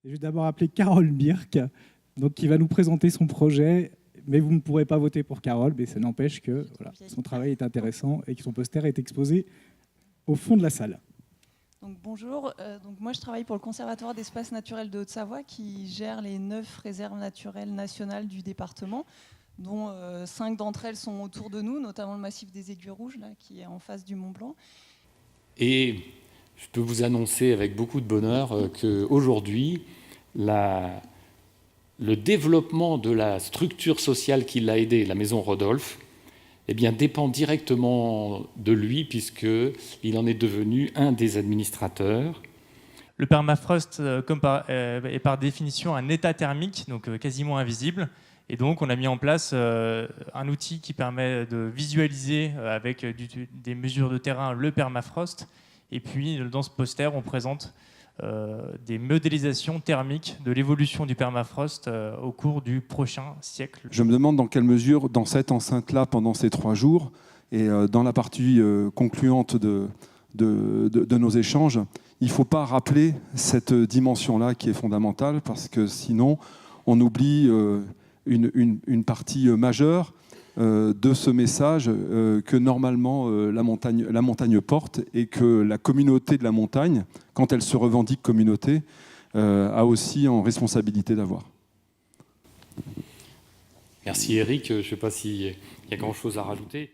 Je vais d'abord appeler Carole Birk, donc, qui va nous présenter son projet. Mais vous ne pourrez pas voter pour Carole, mais ça n'empêche que voilà, son travail est intéressant et que son poster est exposé au fond de la salle. Donc, bonjour, donc moi je travaille pour le Conservatoire d'espaces naturels de Haute-Savoie qui gère les 9 réserves naturelles nationales du département, dont 5 d'entre elles sont autour de nous, notamment le massif des Aiguilles Rouges, là, qui est en face du Mont Blanc. Et je peux vous annoncer avec beaucoup de bonheur qu'aujourd'hui, le développement de la structure sociale qui l'a aidé, la Maison Rodolphe, eh bien, dépend directement de lui, puisqu'il en est devenu un des administrateurs. Le permafrost est par définition un état thermique, donc quasiment invisible. Et donc, on a mis en place un outil qui permet de visualiser avec des mesures de terrain le permafrost. Et puis, dans ce poster, on présente des modélisations thermiques de l'évolution du permafrost au cours du prochain siècle. Je me demande dans quelle mesure, dans cette enceinte-là, pendant ces 3 jours, et dans la partie concluante de nos échanges, il ne faut pas rappeler cette dimension-là qui est fondamentale, parce que sinon, on oublie une partie majeure de ce message que normalement la montagne porte, et que la communauté de la montagne, quand elle se revendique communauté, a aussi en responsabilité d'avoir. Merci Eric, je ne sais pas s'il y a grand-chose à rajouter.